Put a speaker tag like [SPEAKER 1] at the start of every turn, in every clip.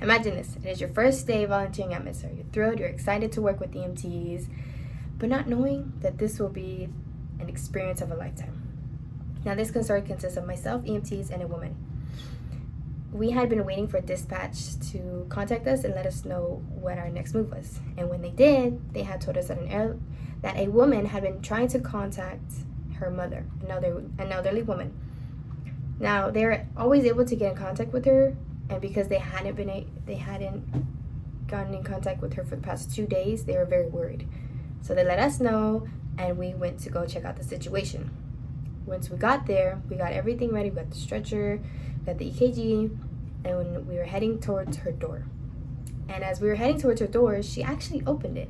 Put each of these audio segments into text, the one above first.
[SPEAKER 1] Imagine this. It is your first day volunteering at MISR. You're thrilled, you're excited to work with EMTs, but not knowing that this will be an experience of a lifetime. Now, this concern consists of myself, EMTs, and a woman. We had been waiting for dispatch to contact us and let us know what our next move was. And when they did, they had told us that a woman had been trying to contact her mother, an elderly woman. Now, they were always able to get in contact with her, and because they hadn't gotten in contact with her for the past 2 days, they were very worried. So they let us know, and we went to go check out the situation. Once we got there, we got everything ready. We got the stretcher, we got the EKG, and when we were heading towards her door. And as we were heading towards her door, she actually opened it.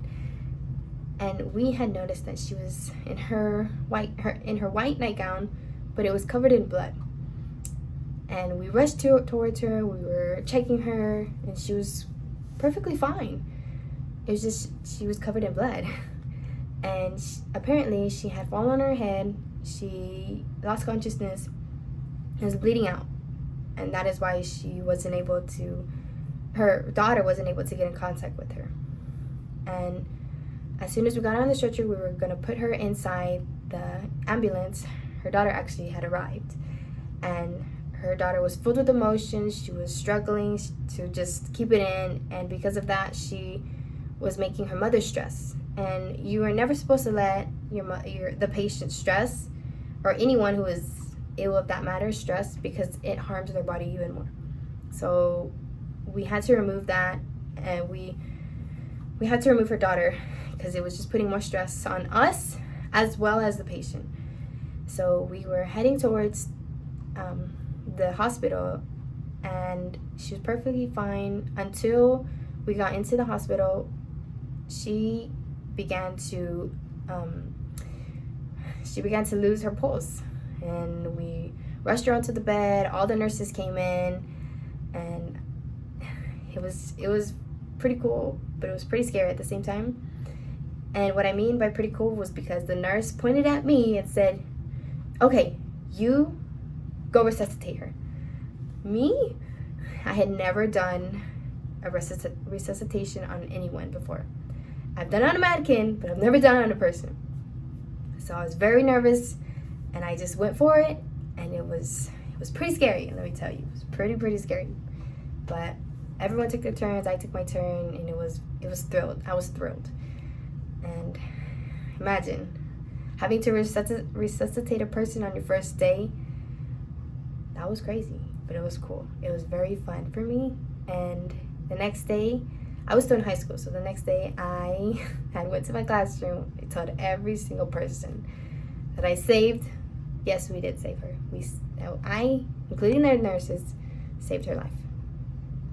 [SPEAKER 1] And we had noticed that she was in her white nightgown, but it was covered in blood. And we rushed towards her. We were checking her, and she was perfectly fine. It was just she was covered in blood. And apparently she had fallen on her head. She lost consciousness and was bleeding out. And that is why her daughter wasn't able to get in contact with her. And as soon as we got on the stretcher, we were going to put her inside the ambulance. Her daughter actually had arrived. And her daughter was filled with emotions. She was struggling to just keep it in. And because of that, she was making her mother stress. And you are never supposed to let the patient stress, or anyone who is ill of that matter stress, because it harms their body even more. So we had to remove that, and we had to remove her daughter because it was just putting more stress on us as well as the patient. So we were heading towards the hospital, and she was perfectly fine until we got into the hospital. She began to lose her pulse, and we rushed her onto the bed. All the nurses came in, and it was pretty cool, but it was pretty scary at the same time. And what I mean by pretty cool was because the nurse pointed at me and said, "Okay, you go resuscitate her." Me? I had never done a resuscitation on anyone before. I've done it on a mannequin, but I've never done it on a person. So I was very nervous, and I just went for it, and it was pretty scary, let me tell you. It was pretty scary. But everyone took their turns, I took my turn, and it was thrilled. I was thrilled. And imagine having to resuscitate a person on your first day. That was crazy, but it was cool. It was very fun for me. And the next day, I was still in high school, so the next day I went to my classroom. I told every single person that I saved. Yes, we did save her. I, including the nurses, saved her life.